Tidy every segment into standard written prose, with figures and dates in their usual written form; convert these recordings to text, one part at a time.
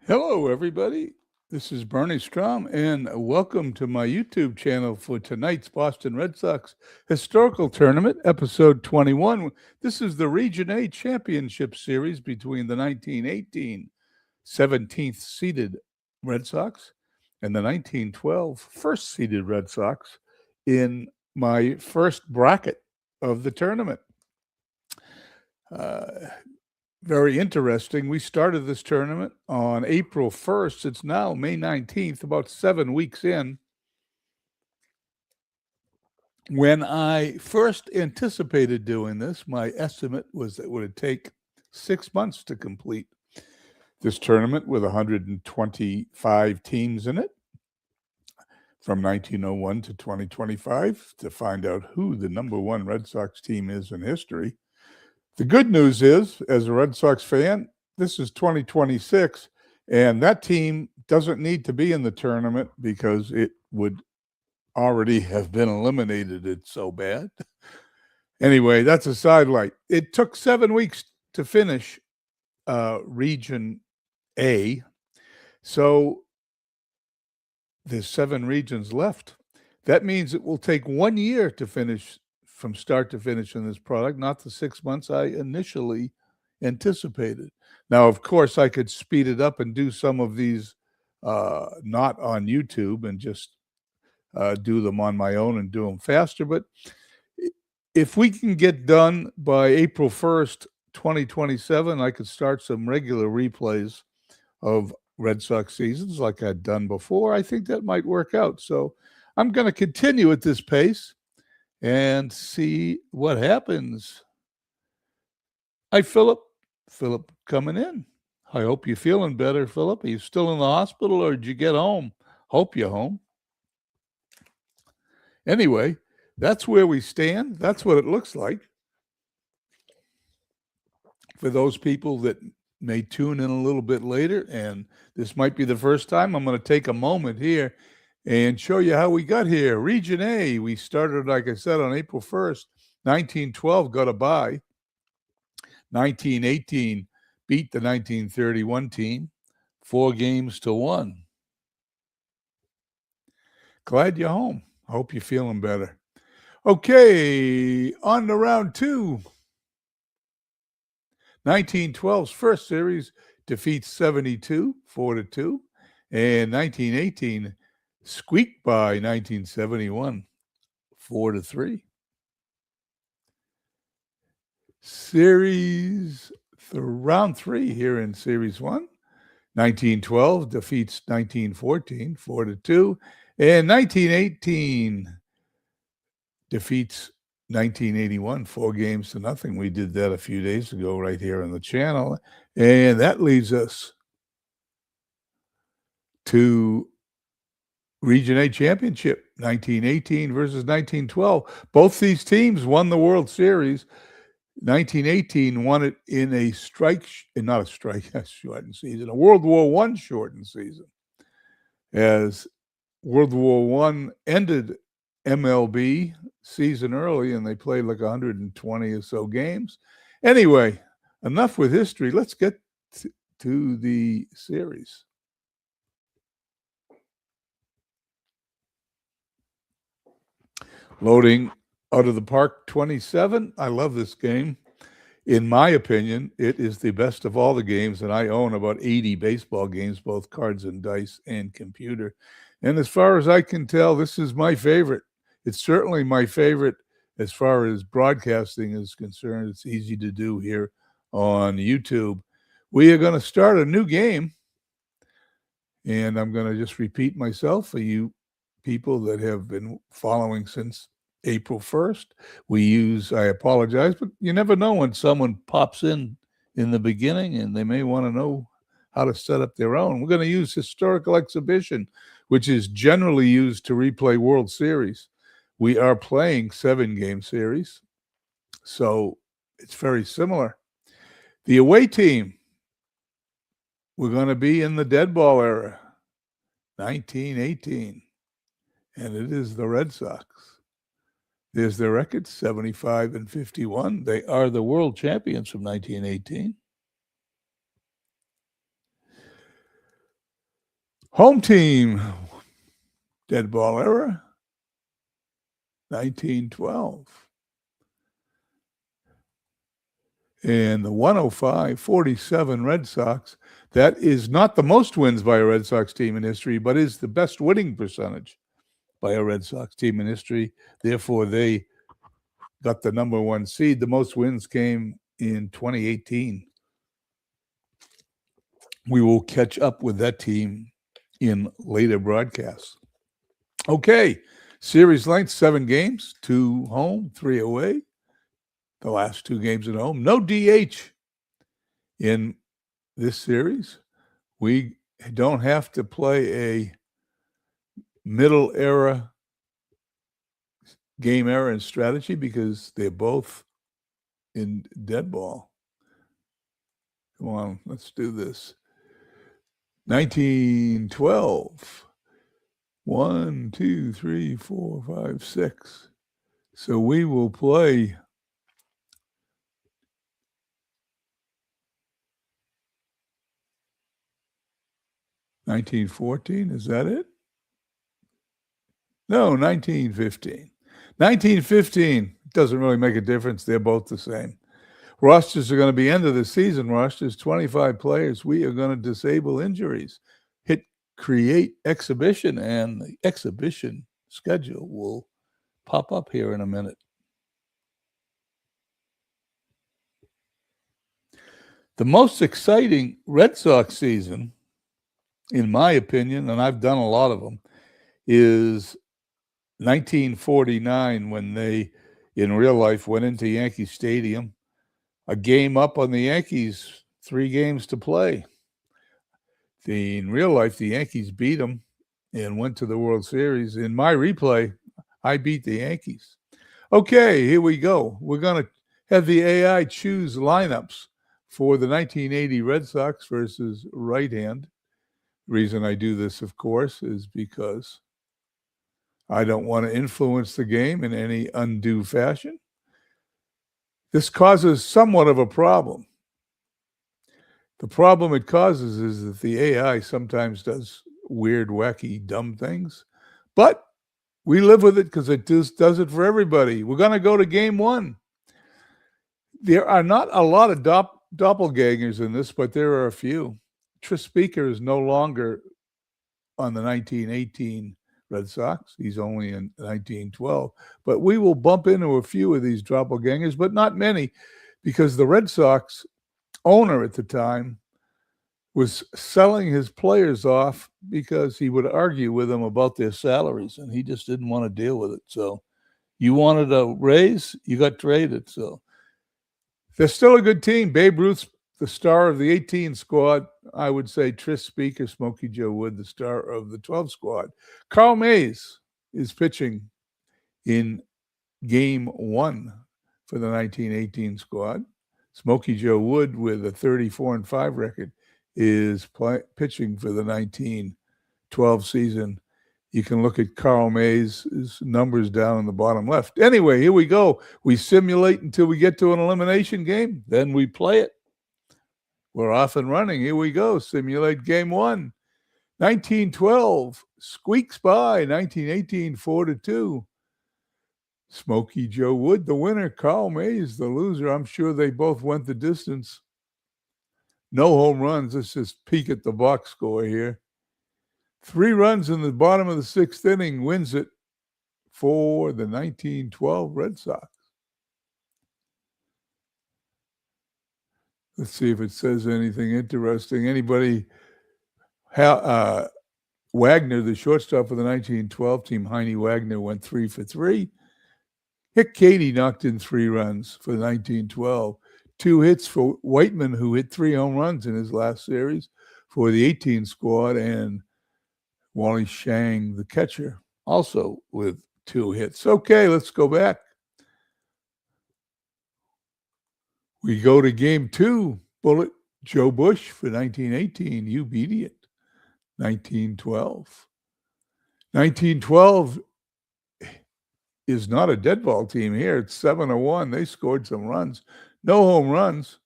Hello, everybody. This is Bernie Strom, and welcome to my YouTube channel for tonight's Boston Red Sox Historical Tournament, episode 21. This is the Region A Championship Series between the 1918 17th seeded Red Sox and the 1912 first seeded Red Sox in my first bracket of the tournament. Very interesting. We started this tournament on April 1st. It's now May 19th, about 7 weeks in. When I first anticipated doing this, my estimate was that it would take 6 months to complete this tournament with 125 teams in it from 1901 to 2025 to find out who the number one Red Sox team is in history. The good news is, as a Red Sox fan, this is 2026, and that team doesn't need to be in the tournament because it would already have been eliminated. It's so bad. Anyway, that's a sidelight. It took 7 weeks to finish Region A, so there's 7 regions left. That means it will take 1 year to finish from start to finish in this product, not the 6 months I initially anticipated. Now, of course, I could speed it up and do some of these not on YouTube and just do them on my own and do them faster. But if we can get done by April 1st, 2027, I could start some regular replays of Red Sox seasons like I'd done before. I think that might work out. So I'm going to continue at this pace and see what happens. Hi, Philip. Philip coming in. I hope you're feeling better, Philip. Are you still in the hospital or did you get home? Hope you're home. Anyway, that's where we stand. That's what it looks like. For those people that may tune in a little bit later, and this might be the first time, I'm going to take a moment here and show you how we got here. Region A, we started, like I said, on April 1st. 1912 got a bye. 1918 beat the 1931 team 4-1. Glad you're home. I hope you're feeling better. Okay, on to round 2. 1912's first series defeats 72 4-2, and 1918 squeaked by 1971 4-3. Round 3 here in Series 1. 1912 defeats 1914 4-2, and 1918 defeats 1981 4-0. We did that a few days ago right here on the channel, and that leads us to Region A Championship, 1918 versus 1912. Both these teams won the World Series. 1918 won it in a shortened season, a World War I shortened season, as World War I ended MLB season early, and they played like 120 or so games. Anyway, enough with history. Let's get to the series. Loading out of the park 27. I love this game. In my opinion, it is the best of all the games, and I own about 80 baseball games, both cards and dice and computer. And as far as I can tell, this is my favorite. It's certainly my favorite as far as broadcasting is concerned. It's easy to do here on YouTube. We are going to start a new game, and I'm going to just repeat myself for you people that have been following since April 1st. I apologize, but you never know when someone pops in the beginning, and they may want to know how to set up their own. We're going to use Historical Exhibition, which is generally used to replay World Series. We are playing 7-game series, so it's very similar. The away team, we're going to be in the dead ball era, 1918, and it is the Red Sox. There's their record, 75-51. They are the world champions from 1918. Home team, dead ball era, 1912. And the 105-47 Red Sox, that is not the most wins by a Red Sox team in history, but is the best winning percentage by a Red Sox team in history. Therefore, they got the number one seed. The most wins came in 2018. We will catch up with that team in later broadcasts. Okay, series length, 7 games, 2 home, 3 away. The last 2 games at home. No DH in this series. We don't have to play a middle era game era and strategy because they're both in dead ball. Come on, let's do this. 1912. 1, 2, 3, 4, 5, 6. So we will play $1914. Is that it? No, 1915. 1915 doesn't really make a difference. They're both the same. Rosters are going to be end of the season rosters, 25 players. We are going to disable injuries, hit create exhibition, and the exhibition schedule will pop up here in a minute. The most exciting Red Sox season, in my opinion, and I've done a lot of them, is 1949 when they, in real life, went into Yankee Stadium, a game up on the Yankees, 3 games to play. In real life, the Yankees beat them and went to the World Series. In my replay, I beat the Yankees. Okay, here we go. We're going to have the AI choose lineups for the 1980 Red Sox versus right hand. The reason I do this, of course, is because I don't want to influence the game in any undue fashion. This causes somewhat of a problem. The problem it causes is that the AI sometimes does weird, wacky, dumb things, but we live with it because it does it for everybody. We're going to go to game 1. There are not a lot of doppelgangers in this, but there are a few. Tris Speaker is no longer on the 1918 Red Sox. He's only in 1912. But we will bump into a few of these doppelgangers, but not many, because the Red Sox owner at the time was selling his players off because he would argue with them about their salaries, and he just didn't want to deal with it. So you wanted a raise, you got traded. So they're still a good team. Babe Ruth's the star of the 18 squad. I would say Tris Speaker, Smokey Joe Wood, the star of the 12 squad. Carl Mays is pitching in game 1 for the 1918 squad. Smokey Joe Wood, with a 34-5 record, is pitching for the 1912 season. You can look at Carl Mays' numbers down in the bottom left. Anyway, here we go. We simulate until we get to an elimination game. Then we play it. We're off and running. Here we go. Simulate game 1. 1912 squeaks by. 1918, 4-2. Smokey Joe Wood, the winner. Carl Mays, the loser. I'm sure they both went the distance. No home runs. Let's just peek at the box score here. 3 runs in the bottom of the 6th inning, wins it for the 1912 Red Sox. Let's see if it says anything interesting. Anybody? Wagner, the shortstop for the 1912 team, Heine Wagner, went 3 for 3. Hick Cady knocked in 3 runs for the 1912. 2 hits for Whiteman, who hit 3 home runs in his last series for the 18 squad, and Wally Shang, the catcher, also with 2 hits. Okay, let's go back. We go to game 2. Bullet Joe Bush for 1918. You beat it. 1912. 1912 is not a dead ball team here. It's 7-1. They scored some runs. No home runs,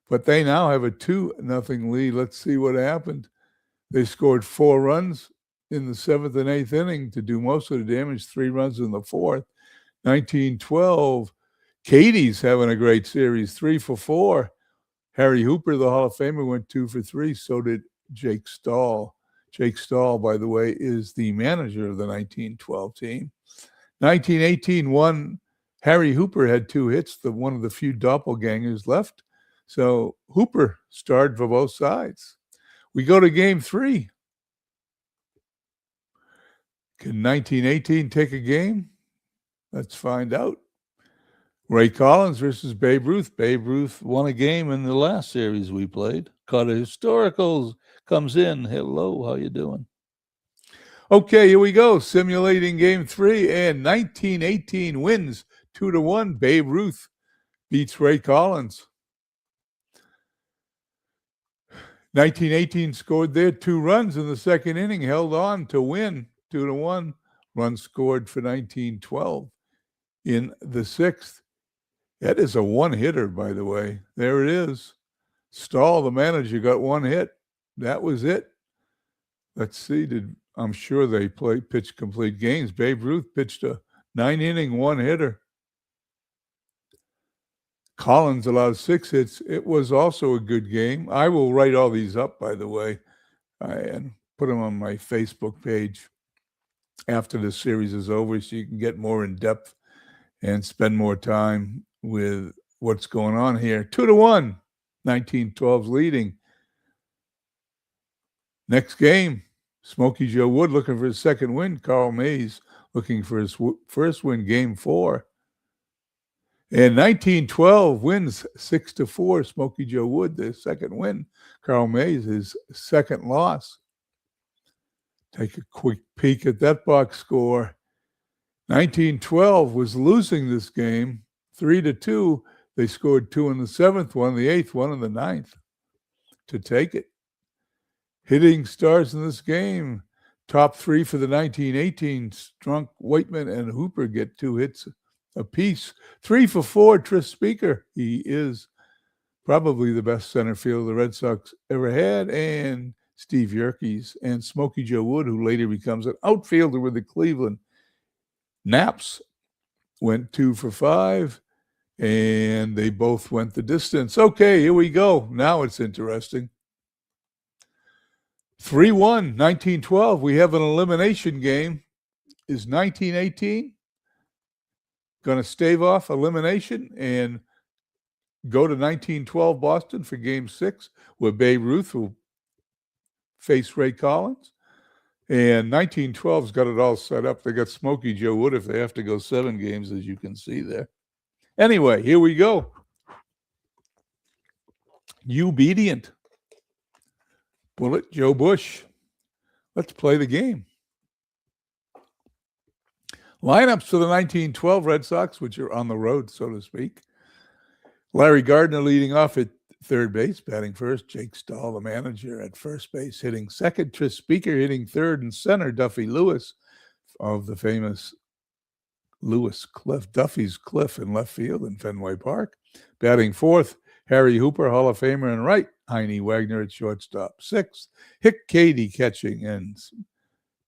but they now have a 2-0 lead. Let's see what happened. They scored 4 runs in the 7th and 8th inning to do most of the damage, 3 runs in the 4th. 1912, Katie's having a great series, 3 for 4. Harry Hooper, the Hall of Famer, went 2 for 3. So did Jake Stahl. Jake Stahl, by the way, is the manager of the 1912 team. 1918, Harry Hooper had 2 hits, one of the few doppelgangers left. So Hooper starred for both sides. We go to game 3. Can 1918 take a game? Let's find out. Ray Collins versus Babe Ruth. Babe Ruth won a game in the last series we played. Carter Historicals comes in. Hello, how you doing? Okay, here we go. Simulating game 3, and 1918 wins 2-1. Babe Ruth beats Ray Collins. 1918 scored there 2 runs in the 2nd inning, held on to win 2-1. Runs scored for 1912 in the 6th. That is a 1-hitter, by the way. There it is. Stahl, the manager, got 1 hit. That was it. Let's see. I'm sure they pitched complete games. Babe Ruth pitched a 9-inning 1-hitter. Collins allowed 6 hits. It was also a good game. I will write all these up, by the way, and put them on my Facebook page after the series is over so you can get more in depth and spend more time with what's going on here. 2-1, 1912's leading. Next game, Smokey Joe Wood looking for his 2nd win. Carl Mays looking for his first win, game 4. And 1912 wins 6-4. Smokey Joe Wood, their 2nd win. Carl Mays, his 2nd loss. Take a quick peek at that box score. 1912 was losing this game 3-2. They scored 2 in the 7th, 1 in the 8th, 1 in the 9th to take it. Hitting stars in this game. Top 3 for the 1918. Strunk, Whiteman, and Hooper get 2 hits apiece. 3 for 4, Tris Speaker. He is probably the best center fielder the Red Sox ever had. And Steve Yerkes and Smokey Joe Wood, who later becomes an outfielder with the Cleveland Naps, went 2 for 5. And they both went the distance. Okay, here we go. Now it's interesting. 3-1, 1912. We have an elimination game. Is 1918 going to stave off elimination and go to 1912 Boston for game 6, where Babe Ruth will face Ray Collins? And 1912's got it all set up. They got Smokey Joe Wood if they have to go 7 games, as you can see there. Anyway, here we go. Obedient. Bullet Joe Bush. Let's play the game. Lineups for the 1912 Red Sox, which are on the road, so to speak. Larry Gardner leading off at 3rd base, batting first. Jake Stahl, the manager, at 1st base, hitting 2nd. Tris Speaker hitting 3rd, and center Duffy Lewis of the famous Duffy's Cliff in left field in Fenway Park. Batting 4th, Harry Hooper, Hall of Famer, and right. Heine Wagner at shortstop. 6th, Hick Cady catching, and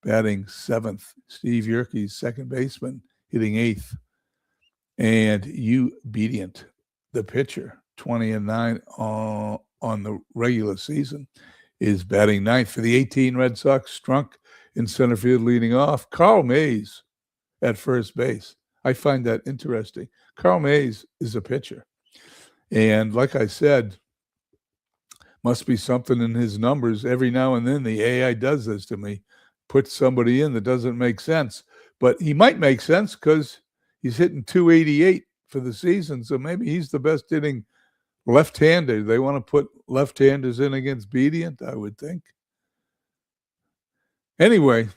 batting 7th. Steve Yerkes, 2nd baseman, hitting 8th. And Obedient, the pitcher, 20-9 on the regular season, is batting 9th for the 18 Red Sox. Strunk in center field leading off. Carl Mays at 1st base. I find that interesting. Carl Mays is a pitcher. And like I said, must be something in his numbers. Every now and then the AI does this to me, puts somebody in that doesn't make sense. But he might make sense because he's hitting 288 for the season, so maybe he's the best hitting left-hander. They want to put left-handers in against Obedient, I would think. Anyway,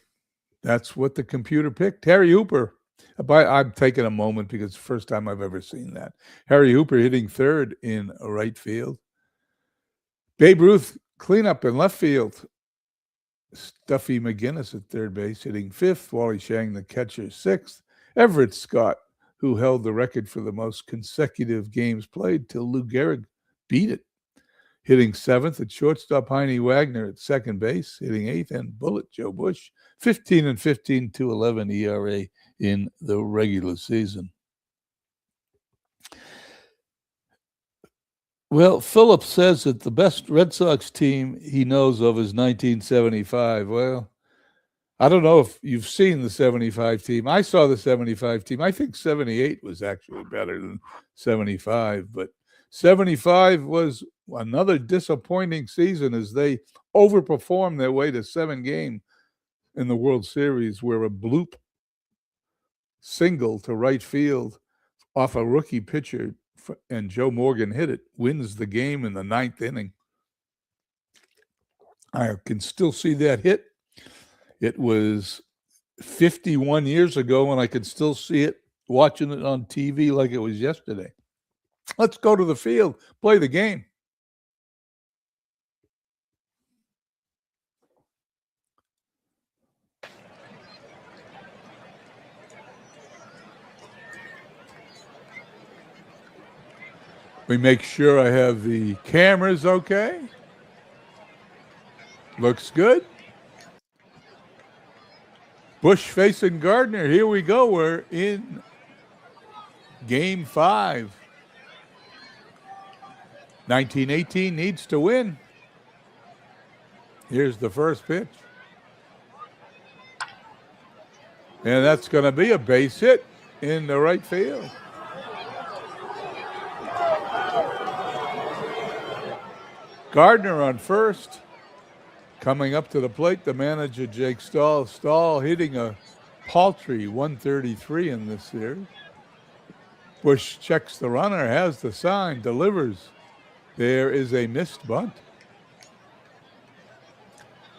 that's what the computer picked. Harry Hooper. I'm taking a moment because it's the first time I've ever seen that. Harry Hooper hitting 3rd in right field. Babe Ruth cleanup in left field. Stuffy McGinnis at 3rd base hitting 5th. Wally Shang, the catcher, 6th. Everett Scott, who held the record for the most consecutive games played till Lou Gehrig beat it, Hitting seventh at shortstop, Heine Wagner at second base. Hitting eighth and Bullet Joe Bush. 15-15, 2.11 ERA in the regular season. Well, Phillips says that the best Red Sox team he knows of is 1975. Well, I don't know if you've seen the 75 team. I saw the 75 team. I think 78 was actually better than 75, but 75 was another disappointing season as they overperformed their way to 7 games in the World Series, where a bloop single to right field off a rookie pitcher and Joe Morgan hit it, wins the game in the 9th inning. I can still see that hit. It was 51 years ago, and I can still see it, watching it on TV like it was yesterday. Let's go to the field, play the game. We make sure I have the cameras okay. Looks good. Bush facing Gardner. Here we go. We're in Game 5. 1918 needs to win. Here's the first pitch. And that's going to be a base hit in the right field. Gardner on first. Coming up to the plate, the manager, Jake Stahl. Stahl hitting a paltry 133 in this series. Bush checks the runner, has the sign, delivers. There is a missed bunt.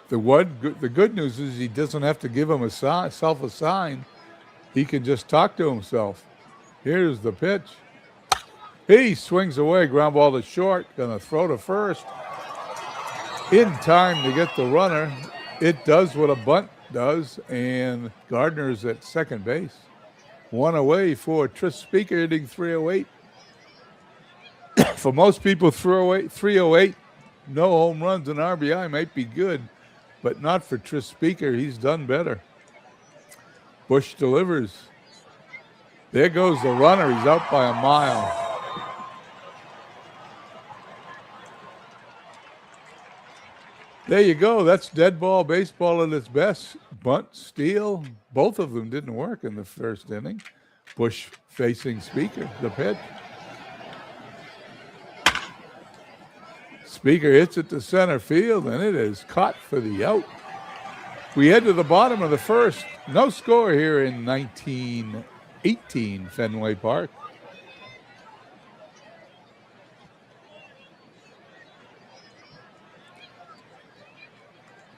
The good news is he doesn't have to give himself a sign. He can just talk to himself. Here's the pitch. He swings away, ground ball to short, gonna throw to first. In time to get the runner. It does what a bunt does, and Gardner's at second base. One away for Tris Speaker, hitting 308. For most people, 308, no home runs and RBI might be good, but not for Tris Speaker. He's done better. Bush delivers. There goes the runner. He's out by a mile. There you go. That's dead ball baseball at its best. Bunt, steal, both of them didn't work in the first inning. Bush facing Speaker, the pitch. Speaker hits it to center field, and it is caught for the out. We head to the bottom of the first. No score here in 1918 Fenway Park.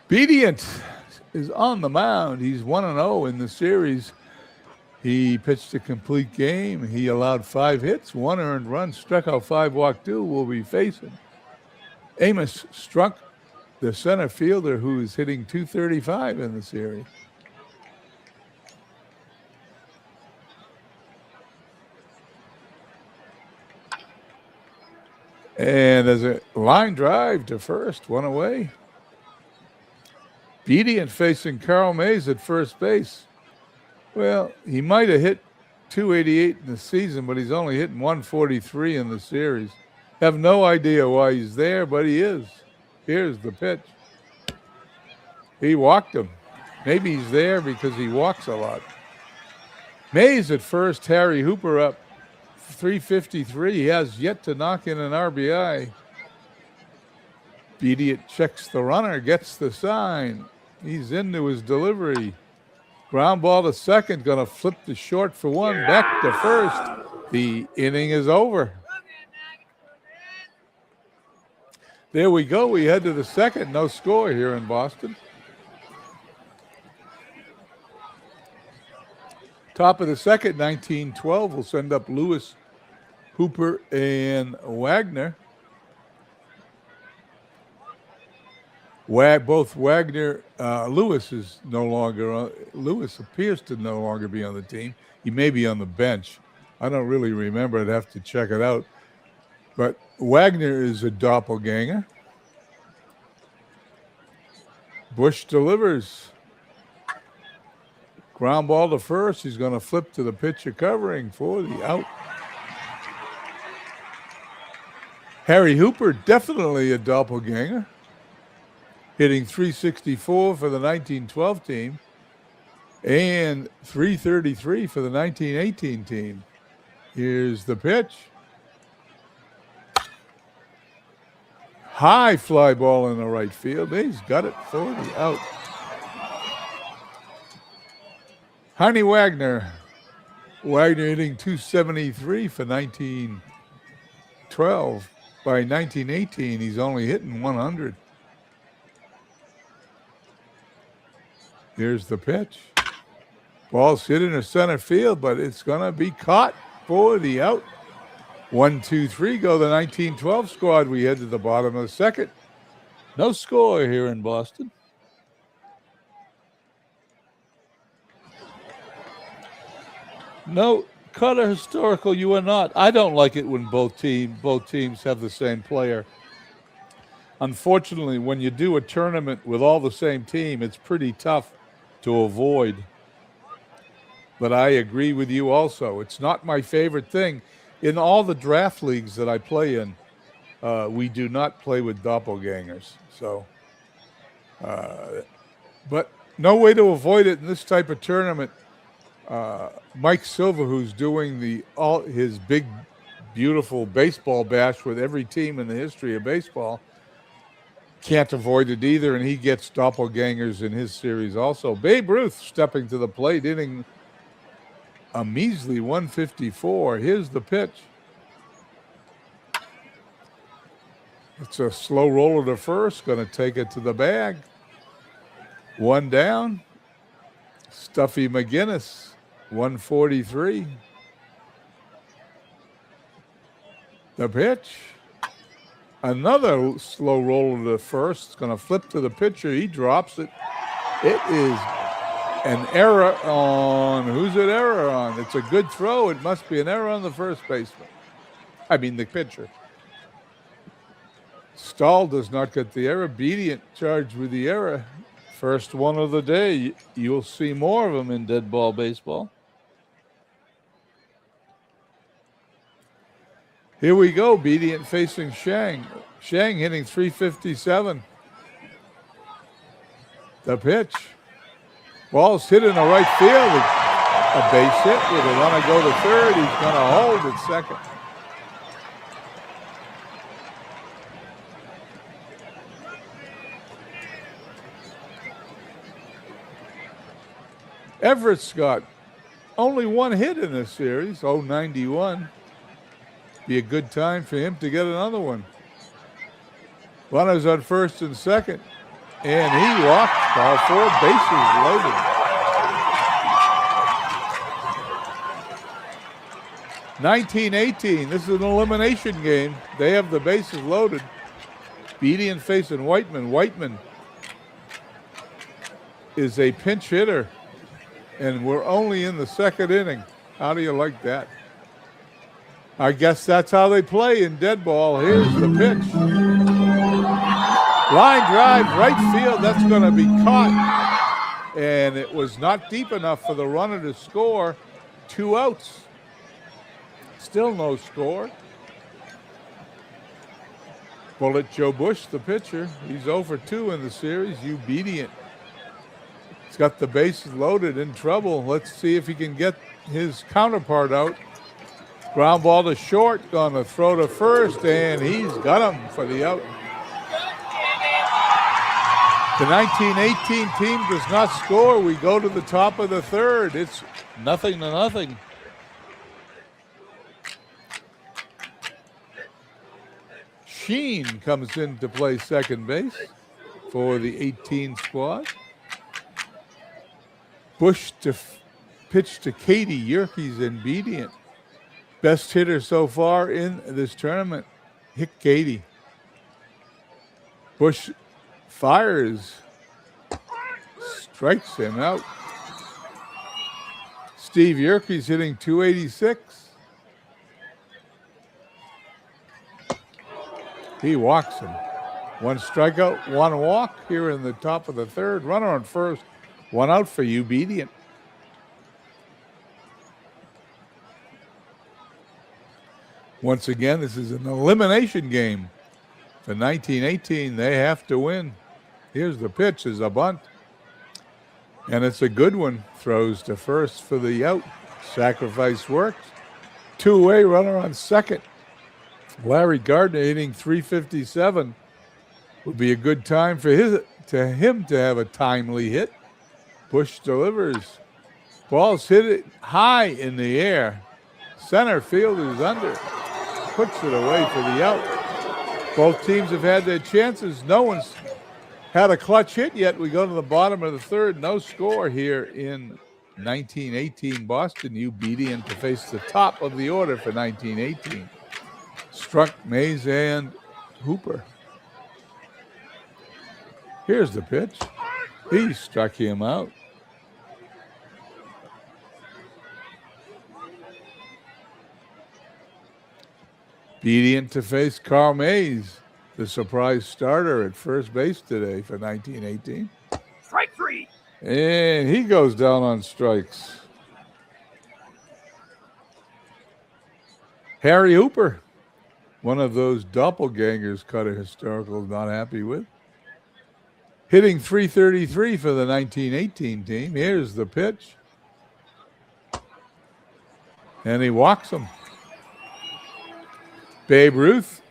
Bedient is on the mound. He's 1-0 in the series. He pitched a complete game. He allowed 5 hits, 1 earned run, struck out 5, walked 2. Will be facing Amos Strunk, the center fielder, who is hitting .235 in the series. And there's a line drive to first, 1 away. Bedient facing Carl Mays at first base. Well, he might have hit .288 in the season, but he's only hitting .143 in the series. Have no idea why he's there, but he is. Here's the pitch. He walked him. Maybe he's there because he walks a lot. Mays at first, Harry Hooper up 353. He has yet to knock in an RBI. Bedient checks the runner, gets the sign. He's into his delivery. Ground ball to second, going to flip to short for 1, back to first. The inning is over. There we go. We head to the second. No score here in Boston. Top of the second, 1912. We'll send up Lewis, Hooper, and Wagner. Both Wagner, Lewis is no longer on. Lewis appears to no longer be on the team. He may be on the bench. I don't really remember. I'd have to check it out. But Wagner is a doppelganger. Bush delivers. Ground ball to first. He's going to flip to the pitcher covering for the out. Harry Hooper, definitely a doppelganger. Hitting .364 for the 1912 team and .333 for the 1918 team. Here's the pitch. High fly ball in the right field. He's got it for the out. Heine Wagner. Wagner hitting .273 for 1912. By 1918, he's only hitting 100. Here's the pitch. Ball's hit into center field, but it's going to be caught for the out. 1, 2, 3 go the 1912 squad. We head to the bottom of the second. No score here in Boston. No, Cutter Historical, you are not. I don't like it when both teams have the same player. Unfortunately, when you do a tournament with all the same team, it's pretty tough to avoid. But I agree with you also. It's not my favorite thing. In all the draft leagues that I play in, we do not play with doppelgangers. So, but no way to avoid it in this type of tournament. Mike Silva, who's doing his big, beautiful baseball bash with every team in the history of baseball, can't avoid it either, and he gets doppelgangers in his series also. Babe Ruth stepping to the plate, hitting a measly 154. Here's the pitch. It's a slow roller to first, going to take it to the bag. One down. Stuffy McGinnis, 143. The pitch. Another slow roller to first. It's going to flip to the pitcher. He drops it. It is an error on. Who's it error on? It's a good throw. It must be an error on the first baseman. I mean, the pitcher. Stahl does not get the error. Bedient charged with the error. First one of the day. You'll see more of them in dead ball baseball. Here we go. Bedient facing Shang. Shang hitting 357. The pitch. Ball's hit in the right field. A base hit with a runner go to third. He's going to hold at second. Everett's got only one hit in this series, 091. Be a good time for him to get another one. Runners on first and second, and he walked. All four bases loaded. (1918). This is an elimination game. They have the bases loaded. Bedient facing Whiteman. Whiteman is a pinch hitter, and we're only in the second inning. How do you like that? I guess that's how they play in dead ball. Here's the pitch. Line drive, right field. That's going to be caught. And it was not deep enough for the runner to score. 2 outs. Still no score. Bullet Joe Bush, the pitcher. He's 0 for 2 in the series. Bedient. He's got the bases loaded, in trouble. Let's see if he can get his counterpart out. Ground ball to short, going to throw to first, and he's got him for the out. The 1918 team does not score. We go to the top of the third. It's 0-0. Sheen comes in to play second base for the 18 squad. Bush to pitch to Katie, Yerkes, and Bedient. Best hitter so far in this tournament, Hick Katie. Bush fires, strikes him out. Steve Yerkes hitting 286. He walks him. One strikeout, one walk here in the top of the third. Runner on first, one out for Obedient. Once again, this is an elimination game. For 1918, they have to win. Here's the pitch, is a bunt. And it's a good one. Throws to first for the out. Sacrifice works. Two-way runner on second. Larry Gardner hitting .357. Would be a good time for him to have a timely hit. Bush delivers. Ball's hit it high in the air. Center field is under. Puts it away for the out. Both teams have had their chances. No one's had a clutch hit yet. We go to the bottom of the third. No score here in 1918 Boston. Obedient to face the top of the order for 1918. Struck Mays and Hooper. Here's the pitch. He struck him out. Obedient to face Carl Mays, the surprise starter at first base today for 1918. Strike three. And he goes down on strikes. Harry Hooper, one of those doppelgangers Cutter Historical not happy with. Hitting .333 for the 1918 team. Here's the pitch. And he walks him. Babe Ruth,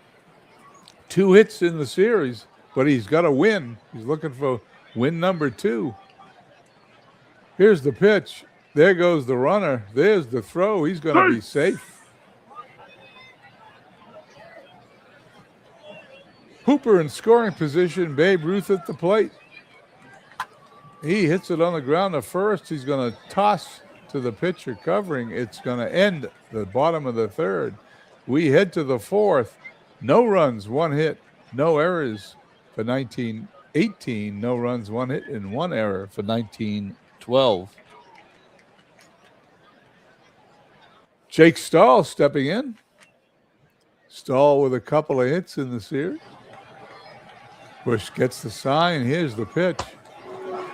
2 hits in the series, but he's got to win. He's looking for win number 2. Here's the pitch. There goes the runner. There's the throw. He's going to be safe. Hooper in scoring position. Babe Ruth at the plate. He hits it on the ground to first. He's going to toss to the pitcher covering. It's going to end the bottom of the third. We head to the fourth. No runs, 1 hit, no errors for 1918. No runs, 1 hit, and 1 error for 1912. Jake Stahl stepping in. Stahl with a couple of hits in the series. Bush gets the sign. Here's the pitch.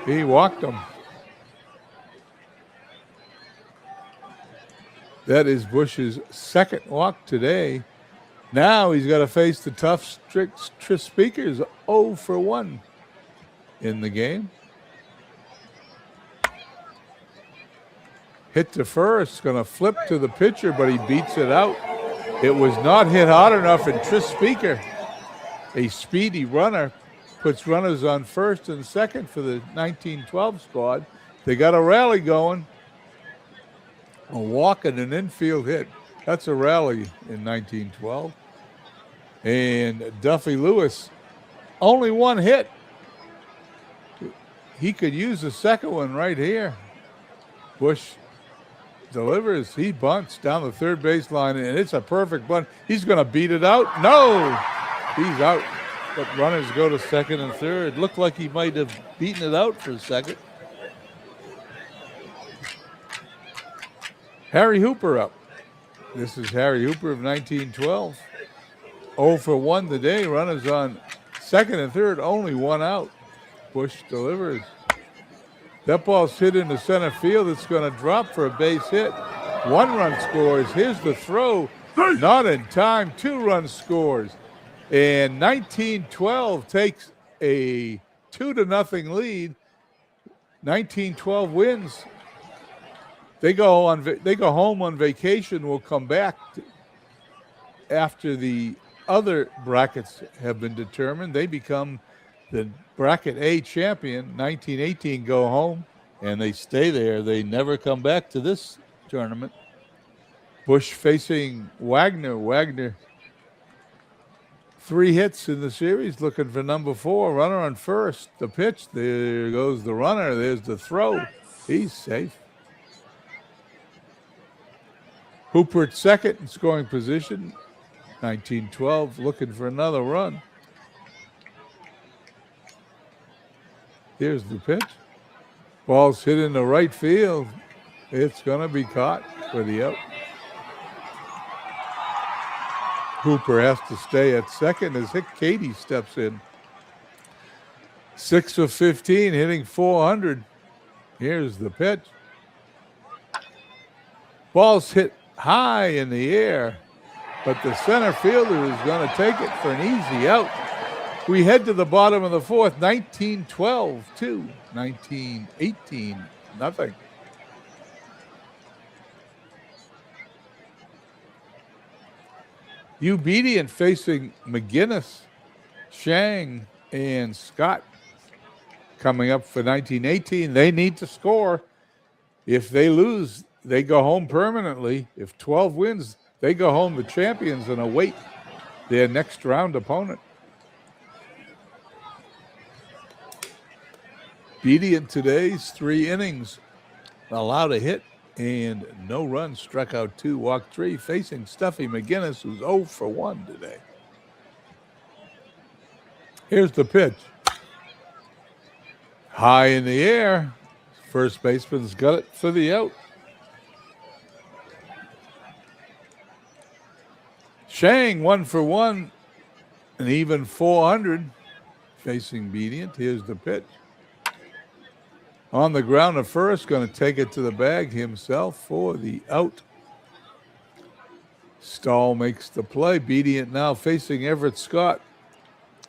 He walked him. That is Bush's second walk today. Now he's got to face the tough, strict Tris Speakers, 0 for 1 in the game. Hit to first, going to flip to the pitcher, but he beats it out. It was not hit hard enough, and Tris Speaker, a speedy runner, puts runners on first and second for the 1912 squad. They got a rally going. A walk and an infield hit. That's a rally in 1912. And Duffy Lewis, only 1 hit. He could use the second one right here. Bush delivers. He bunts down the third baseline, and it's a perfect bunt. He's going to beat it out. No! He's out. But runners go to second and third. Looked like he might have beaten it out for a second. Harry Hooper up. This is Harry Hooper of 1912. 0 for 1 today. Runners on second and third, only 1 out. Bush delivers. That ball's hit into center field. It's going to drop for a base hit. 1 run scores. Here's the throw. Not in time. 2 runs scores. And 1912 takes a 2-0 lead. 1912 wins. They go home on vacation. We'll come back after the other brackets have been determined. They become the bracket A champion. 1918 go home, and they stay there. They never come back to this tournament. Bush facing Wagner. Wagner, 3 hits in the series, looking for number 4. Runner on first. The pitch. There goes the runner. There's the throw. He's safe. Hooper at second in scoring position. 1912 looking for another run. Here's the pitch. Ball's hit into right field. It's going to be caught for the out. Hooper has to stay at second as Katie steps in. 6 of 15, hitting .400. Here's the pitch. Ball's hit high in the air, but the center fielder is going to take it for an easy out. We head to the bottom of the fourth, 19-12 to 19-18, nothing. Obedient facing McGinnis, Shang, and Scott coming up for 19-18. They need to score. If they lose, they go home permanently. If 12 wins, they go home the champions and await their next round opponent. Obedient today's 3 innings, allowed a hit and no runs, struck out 2, walked 3, facing Stuffy McGinnis, who's 0 for 1 today. Here's the pitch. High in the air. First baseman's got it for the out. Shang 1 for 1, and even .400 facing Obedient. Here's the pitch. On the ground at first, going to take it to the bag himself for the out. Stahl makes the play. Obedient now facing Everett Scott,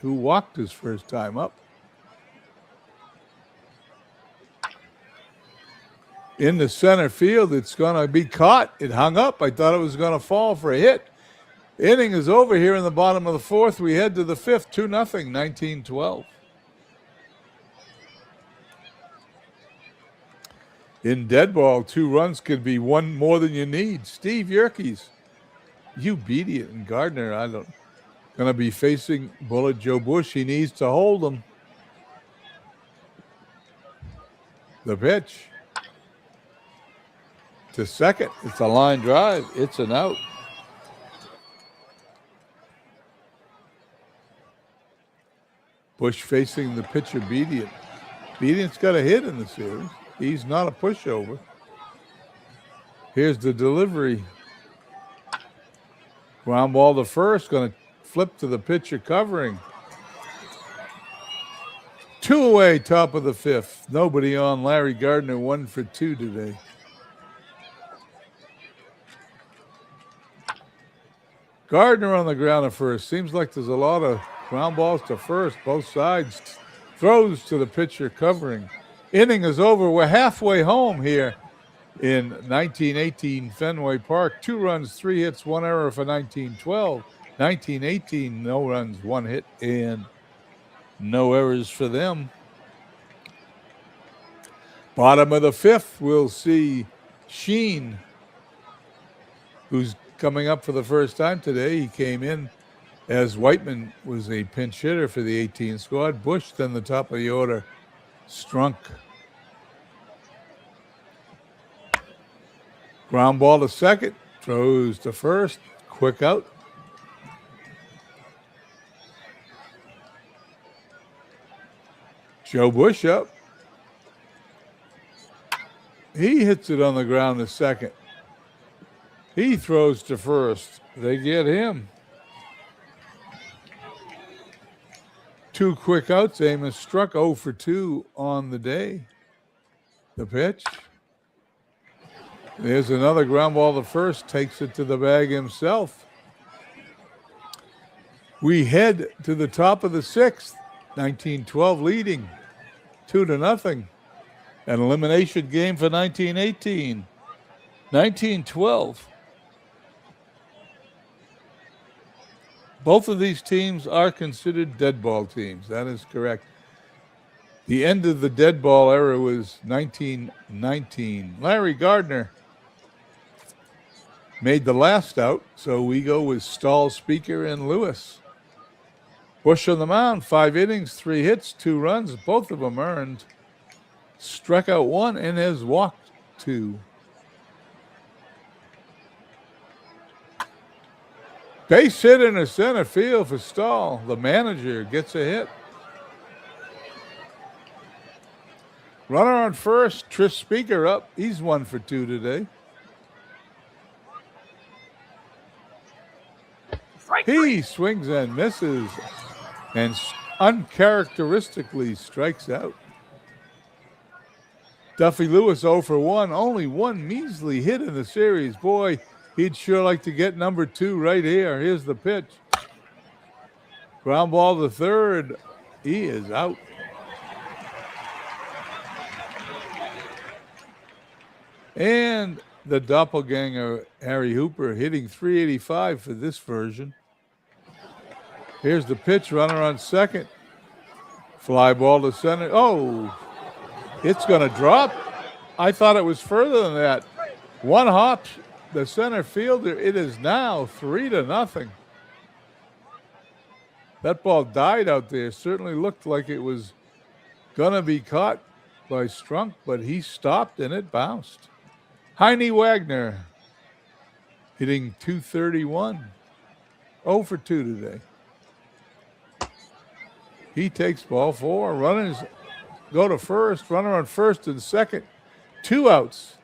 who walked his first time up. In the center field, it's going to be caught. It hung up. I thought it was going to fall for a hit. Inning is over here in the bottom of the fourth. We head to the fifth, 2-0, 19-12. In dead ball, 2 runs could be 1 more than you need. Steve Yerkes, Obedient, and Gardner, going to be facing Bullet Joe Bush. He needs to hold them. The pitch to second. It's a line drive. It's an out. Bush facing the pitcher, Obedient. Obedient's got a hit in the series. He's not a pushover. Here's the delivery. Ground ball to first, going to flip to the pitcher covering. 2 away, top of the fifth. Nobody on. Larry Gardner 1 for 2 today. Gardner on the ground at first. Seems like there's a lot of ground balls to first, both sides. Throws to the pitcher covering. Inning is over. We're halfway home here in 1918 Fenway Park. 2 runs, 3 hits, 1 error for 1912. 1918, no runs, 1 hit, and no errors for them. Bottom of the fifth, we'll see Sheen, who's coming up for the first time today. He came in as Whiteman was a pinch hitter for the 18 squad. Bush, then the top of the order, Strunk. Ground ball to second, throws to first, quick out. Joe Bush up. He hits it on the ground to second. He throws to first. They get him. 2 quick outs. Amos struck 0 for 2 on the day. The pitch. There's another ground ball to first. Takes it to the bag himself. We head to the top of the sixth. 1912 leading 2-0. An elimination game for 1918. 1912. Both of these teams are considered dead ball teams. That is correct. The end of the dead ball era was 1919. Larry Gardner made the last out, so we go with Stahl, Speaker, and Lewis. Bush on the mound, 5 innings, 3 hits, 2 runs, both of them earned. Struck out 1 and has walked 2. Base hit in the center field for Stahl. The manager gets a hit. Runner on first, Tris Speaker up. He's 1 for 2 today. He swings and misses and uncharacteristically strikes out. Duffy Lewis 0 for 1, only one measly hit in the series. Boy, he'd sure like to get number 2 right here. Here's the pitch. Ground ball to third. He is out. And the doppelganger, Harry Hooper, hitting .385 for this version. Here's the pitch, runner on second. Fly ball to center. Oh, it's going to drop. I thought it was further than that. One hop, the center fielder. It is now 3-0. That ball died out there. Certainly looked like it was going to be caught by Strunk, but he stopped and it bounced. Heine Wagner hitting .231. 0 for 2 today. He takes ball 4. Runners go to first. Runner on first and second. 2 outs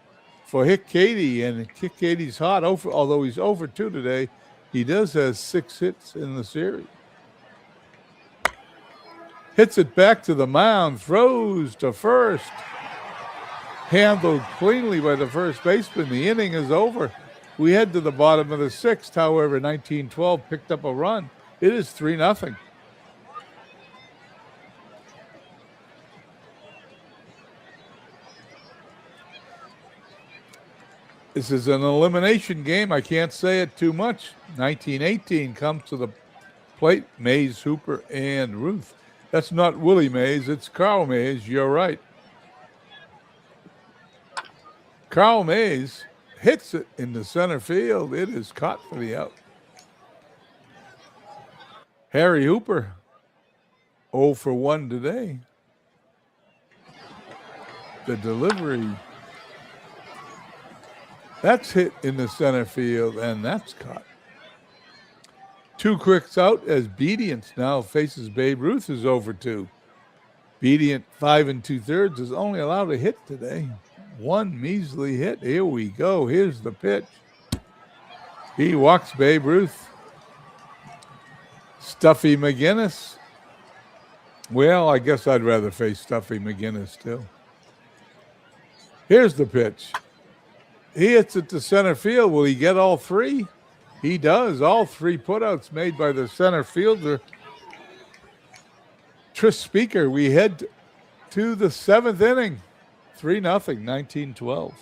for Hick Cady. And Hick Cady's hot. Although he's 0 for 2 today, he does have 6 hits in the series. Hits it back to the mound. Throws to first. Handled cleanly by the first baseman. The inning is over. We head to the bottom of the 6th. However, 1912 picked up a run. It is 3-0. This is an elimination game. I can't say it too much. 1918 comes to the plate. Mays, Hooper, and Ruth. That's not Willie Mays. It's Carl Mays. You're right. Carl Mays hits it in the center field. It is caught for the out. Harry Hooper, 0 for 1 today. The delivery. That's hit in the center field, and that's caught. 2 quicks out as Bedient now faces Babe Ruth, who's 0 for 2. Bedient, 5 2/3, is only allowed a hit today. 1 measly hit. Here we go. Here's the pitch. He walks Babe Ruth. Stuffy McGinnis. Well, I guess I'd rather face Stuffy McGinnis still. Here's the pitch. He hits it to center field. Will he get all 3? He does. All 3 putouts made by the center fielder, Tris Speaker. We head to the 7th inning. 3-0, 1912.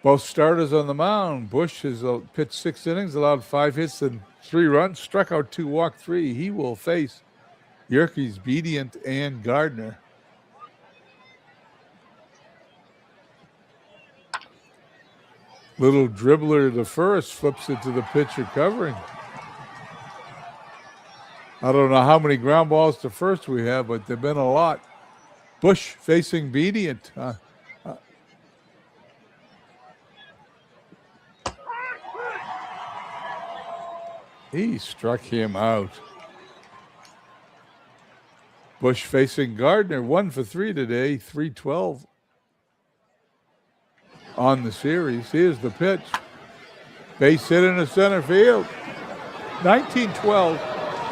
Both starters on the mound. Bush has pitched 6 innings, allowed 5 hits and 3 runs, struck out 2, walked 3. He will face Yerkes, Bedient, and Gardner. Little dribbler to first, flips it to the pitcher covering. I don't know how many ground balls to first we have, but there have been a lot. Bush facing Bedient. He struck him out. Bush facing Gardner, 1 for 3 today, 3-12 on the series. Here's the pitch. Base hit in the center field. 1912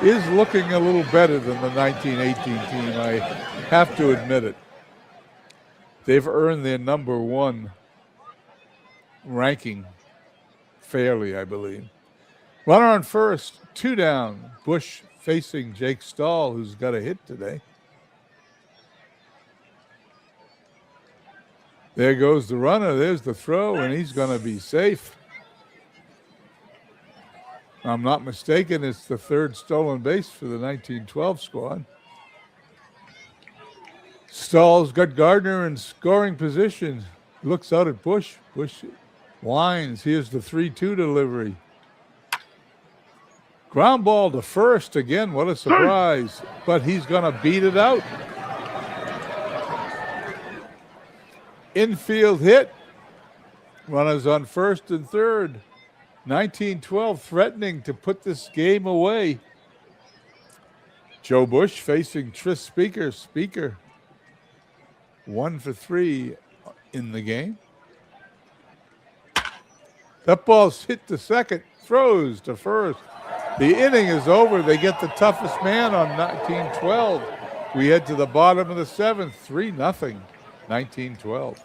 is looking a little better than the 1918 team. I have to admit it. They've earned their number 1 ranking fairly, I believe. Runner on first, 2 down. Bush facing Jake Stahl, who's got a hit today. There goes the runner. There's the throw, and he's going to be safe. I'm not mistaken, it's the 3rd stolen base for the 1912 squad. Stahl's got Gardner in scoring position. Looks out at Bush. Bush winds. Here's the 3-2 delivery. Ground ball to first again. What a surprise. But he's going to beat it out. Infield hit. Runners on first and third. 1912 threatening to put this game away. Joe Bush facing Tris Speaker. Speaker 1 for 3 in the game. That ball's hit to second, throws to first. The inning is over. They get the toughest man on 1912. We head to the bottom of the seventh, 3-0, 1912.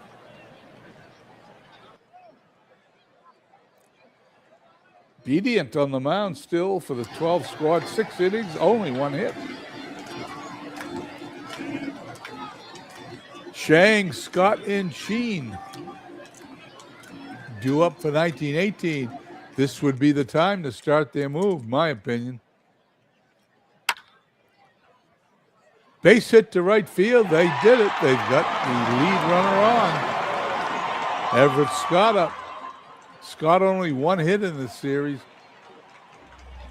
Bedient on the mound still for the 12 squad, 6 innings, only 1 hit. Shang, Scott, and Sheen due up for 1918. This would be the time to start their move, my opinion. Base hit to right field. They did it. They've got the lead runner on. Everett Scott up. Scott only 1 hit in this series.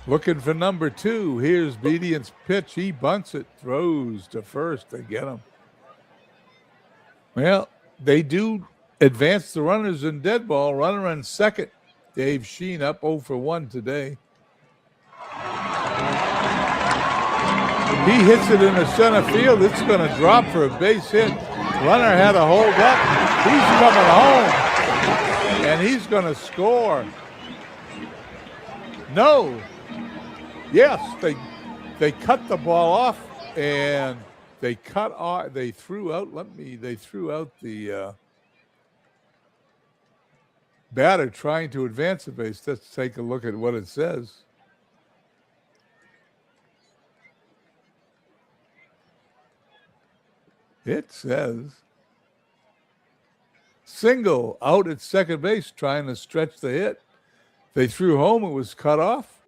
Looking for number 2. Here's Bedient's pitch. He bunts it, throws to first. They get him. Well, they do advance the runners in dead ball. Runner on second. Dave Sheen up 0 for 1 today. He hits it in the center field. It's going to drop for a base hit. Runner had to hold up. He's coming home. And he's going to score. No. Yes, they cut the ball off and they threw out the batter trying to advance the base. Let's take a look at what it says. It says single out at second base, trying to stretch the hit. They threw home. It was cut off.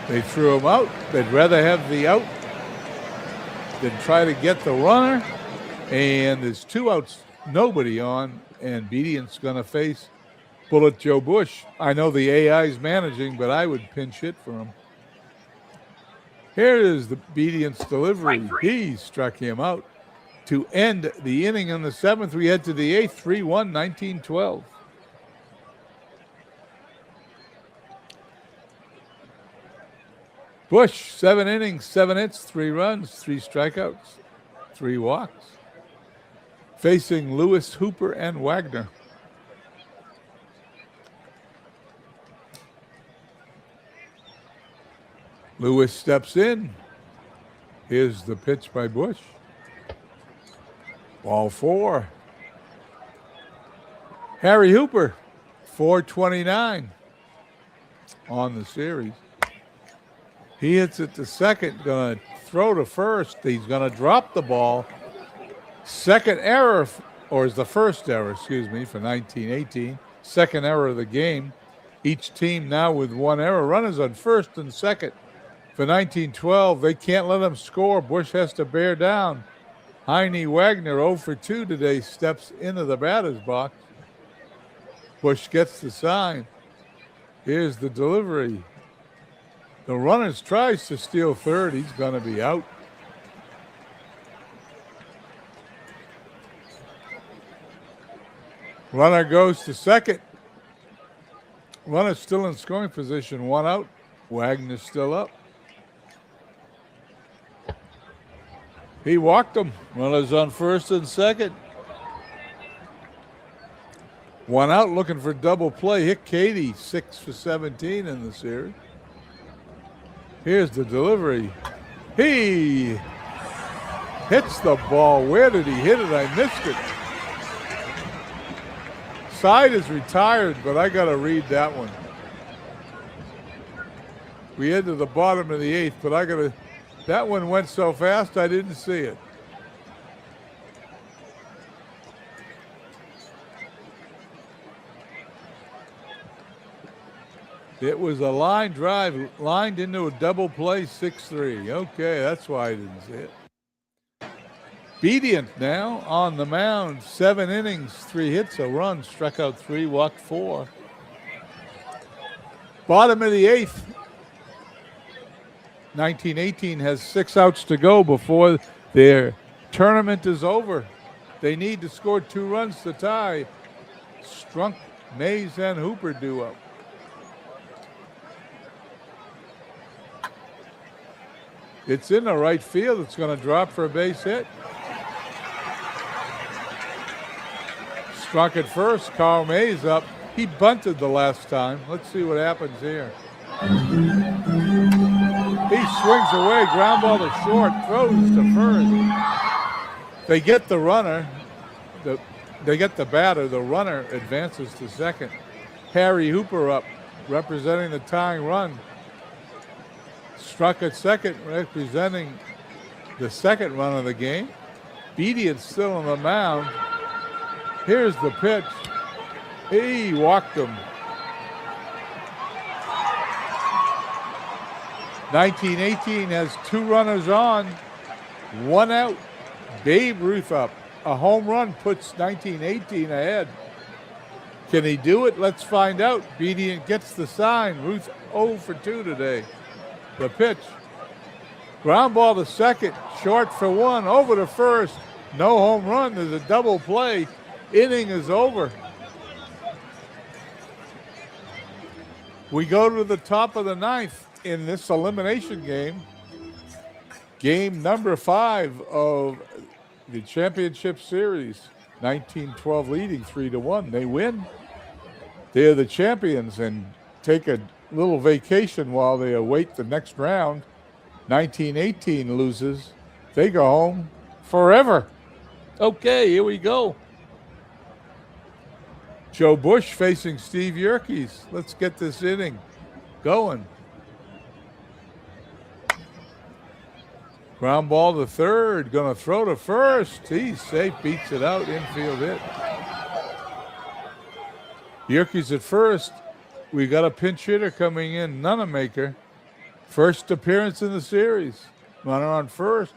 They threw him out. They'd rather have the out than try to get the runner. And there's 2 outs, nobody on, and Bedient's going to face Bullet Joe Bush. I know the AI's managing, but I would pinch hit for him. Here is the Bedient's delivery. He struck him out. To end the inning in the 7th, we head to the 8th, 3-1, 1912. Bush, 7 innings, 7 hits, 3 runs, 3 strikeouts, 3 walks. Facing Lewis, Hooper, and Wagner. Lewis steps in. Here's the pitch by Bush. Ball 4. Harry Hooper, 429 on the series. He hits it to second, going to throw to first. He's going to drop the ball. Second error, or is the first error, excuse me, for 1918. Second error of the game. Each team now with 1 error. Runners on first and second. For 1912, they can't let him score. Bush has to bear down. Heine Wagner, 0 for 2 today, steps into the batter's box. Bush gets the sign. Here's the delivery. The runner tries to steal third. He's going to be out. Runner goes to second. Runner still in scoring position. 1 out. Wagner still up. He walked him. Runners on first and second. 1 out, looking for double play. Hick Cady, 6 for 17 in the series. Here's the delivery. He hits the ball. Where did he hit it? I missed it. Side is retired, but I got to read that one. We head to the bottom of the 8th, but I got to. That one went so fast, I didn't see it. It was a line drive, lined into a double play, 6-3. Okay, that's why I didn't see it. Bedient now on the mound, 7 innings, 3 hits, a run, struck out 3, walked 4. Bottom of the 8th. 1918 has 6 outs to go before their tournament is over. They need to score 2 runs to tie. Strunk, Mays, and Hooper due up. It's in the right field. It's going to drop for a base hit. Strunk at first. Carl Mays up. He bunted the last time. Let's see what happens here. He swings away, ground ball to short, throws to first. They get the runner. They get the batter. The runner advances to second. Harry Hooper up, representing the tying run. Struck at second, representing the second run of the game. Bedian's still on the mound. Here's the pitch. He walked him. 1918 has 2 runners on, 1 out. Babe Ruth up. A home run puts 1918 ahead. Can he do it? Let's find out. Bedian gets the sign. Ruth 0 for 2 today. The pitch. Ground ball to second. Short for 1. Over to first. No home run. There's a double play. Inning is over. We go to the top of the 9th in this elimination game. Game number 5 of the championship series. 1912 leading 3-1. They win. They're the champions and take a little vacation while they await the next round. 1918 loses. They go home forever. Okay, here we go. Joe Bush facing Steve Yerkes. Let's get this inning going. Ground ball to third. Going to throw to first. He's safe. Beats it out. Infield hit. Yerkes at first. We got a pinch hitter coming in. Nunemaker. First appearance in the series. Runner on first.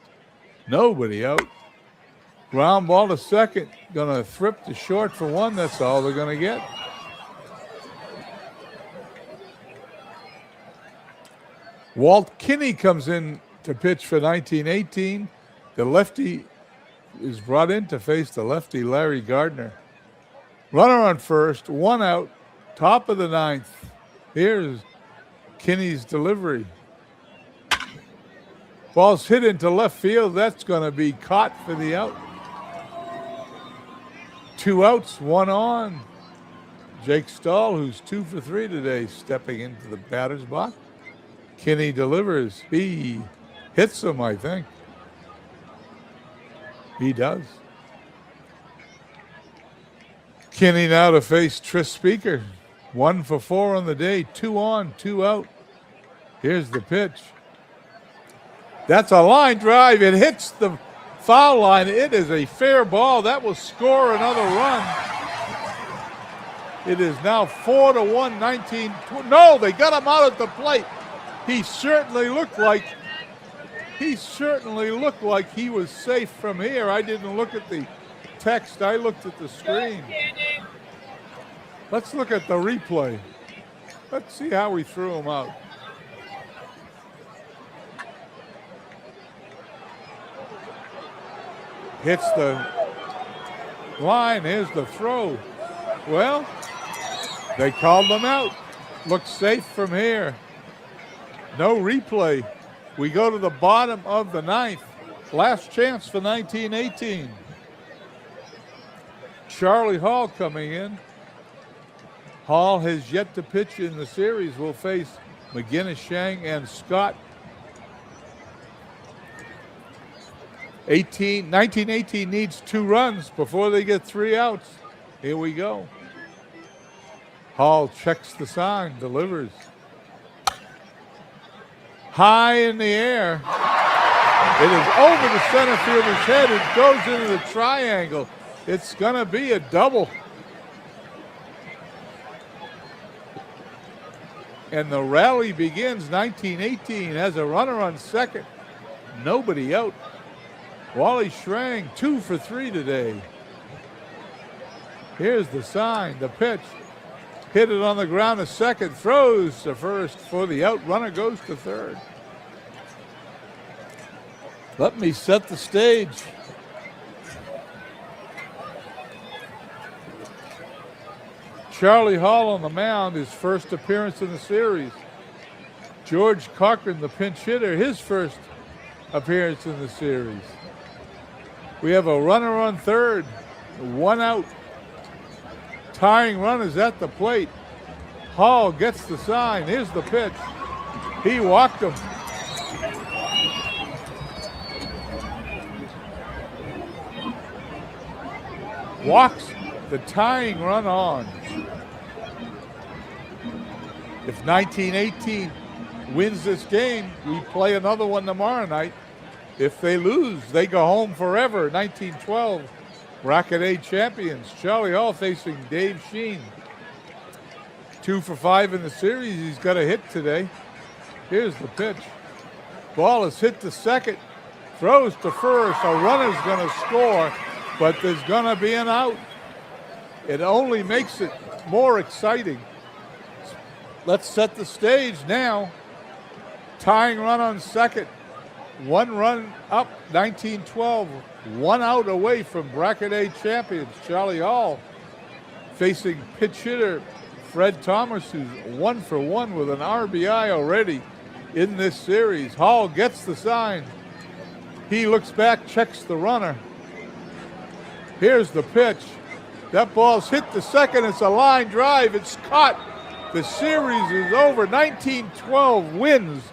Nobody out. Ground ball to second. Going to thrip to short for 1. That's all they're going to get. Walt Kinney comes in to pitch for 1918. The lefty is brought in to face the lefty Larry Gardner. Runner on first. 1 out. Top of the 9th. Here's Kinney's delivery. Ball's hit into left field. That's going to be caught for the out. 2 outs, 1 on. Jake Stahl, who's 2 for 3 today, stepping into the batter's box. Kinney delivers. He hits him, I think. He does. Kinney now to face Tris Speaker. 1 for 4 on the day. 2 on, 2 out. Here's the pitch. That's a line drive. It hits the foul line. It is a fair ball. That will score another run. It is now 4-1, 19. No, they got him out at the plate. He certainly looked like he was safe from here. I didn't look at the text. I looked at the screen. Let's look at the replay. Let's see how we threw him out. Hits the line. Here's the throw. Well, they called him out. Looks safe from here. No replay. We go to the bottom of the 9th. Last chance for 1918. Charlie Hall coming in. Hall has yet to pitch in the series. Will face McGinnis, Shang, and Scott. 1918 needs 2 runs before they get 3 outs. Here we go. Hall checks the sign, delivers. High in the air. It is over the center fielder's head. It goes into the triangle. It's going to be a double. And the rally begins. 1918 has a runner on second. Nobody out. Wally Schrang, 2 for 3 today. Here's the sign, the pitch. Hit it on the ground to second, throws to first for the out. Runner goes to third. Let me set the stage. Charlie Hall on the mound, his first appearance in the series. George Cochran, the pinch hitter, his first appearance in the series. We have a runner on third, 1 out. Tying run is at the plate. Hall gets the sign. Here's the pitch. He walked him. Walks the tying run on. If 1918 wins this game, we play another one tomorrow night. If they lose, they go home forever. 1912 Bracket A champions. Charlie Hall facing Dave Sheen. 2 for 5 in the series. He's got a hit today. Here's the pitch. Ball is hit to second. Throws to first. A runner's going to score, but there's going to be an out. It only makes it more exciting. Let's set the stage now. Tying run on second. 1 run up, 1912. 1 out away from Bracket A champions. Charlie Hall facing pitch hitter Fred Thomas, who's 1 for 1 with an RBI already in this series. Hall gets the sign. He looks back, checks the runner. Here's the pitch. That ball's hit to second. It's a line drive. It's caught. The series is over. 1912 wins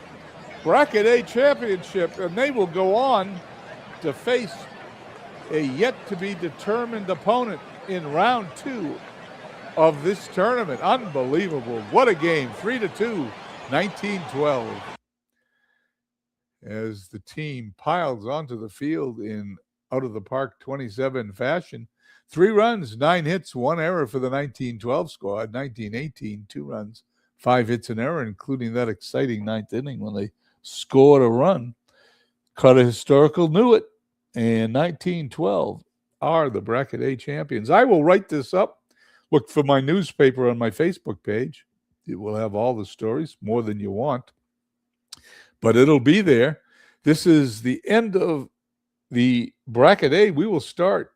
Bracket A championship, and they will go on to face a yet-to-be-determined opponent in round 2 of this tournament. Unbelievable. What a game. 3-2, 1912. As the team piles onto the field in out-of-the-park 27 fashion. 3 runs, 9 hits, 1 error for the 1912 squad. 1918, 2 runs, 5 hits, an error, including that exciting 9th inning when they scored a run. Cut a historical, knew it. And 1912 are the Bracket A champions. I will write this up. Look for my newspaper on my Facebook page. It will have all the stories, more than you want. But it'll be there. This is the end of the Bracket A. We will start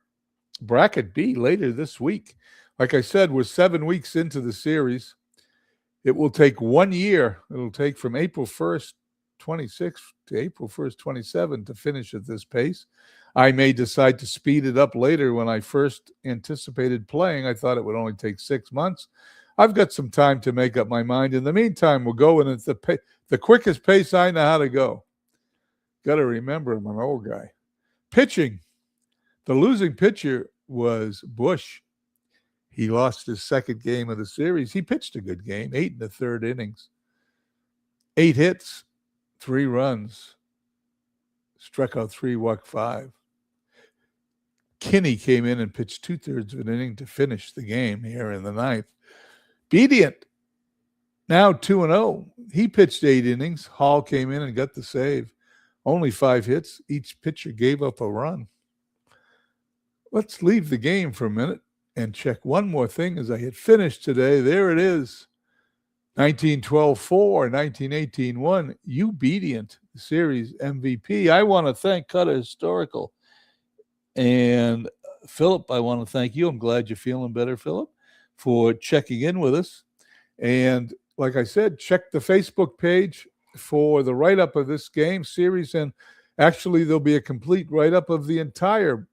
Bracket B later this week. Like I said, we're 7 weeks into the series. It will take 1 year. It'll take from April 1st, 26 to April 1st, 27 to finish at this pace. I may decide to speed it up later. When I first anticipated playing, I thought it would only take 6 months. I've got some time to make up my mind. In the meantime, we'll go in at the quickest pace I know how to go. Got to remember, I'm an old guy. Pitching. The losing pitcher was Bush. He lost his second game of the series. He pitched a good game, 8 1/3 innings. 8 hits, 3 runs. Struck out 3, walked 5. Kinney came in and pitched 2/3 of an inning to finish the game here in the 9th. Bedient, now 2-0. He pitched 8 innings. Hall came in and got the save. Only 5 hits. Each pitcher gave up a run. Let's leave the game for a minute and check one more thing as I had finished today. There it is. 1912-4, 1918-1. Bedient, the series MVP. I want to thank Cutter Historical. And Philip, I want to thank you. I'm glad you're feeling better, Philip, for checking in with us. And like I said, check the Facebook page for the write-up of this game series. And actually, there'll be a complete write-up of the entire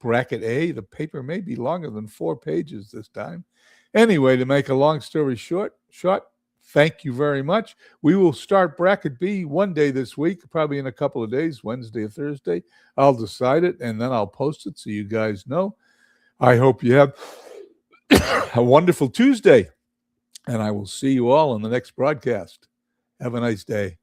Bracket A. The paper may be longer than 4 pages this time. Anyway, to make a long story short, thank you very much. We will start Bracket B one day this week, probably in a couple of days, Wednesday or Thursday. I'll decide it, and then I'll post it so you guys know. I hope you have a wonderful Tuesday, and I will see you all in the next broadcast. Have a nice day.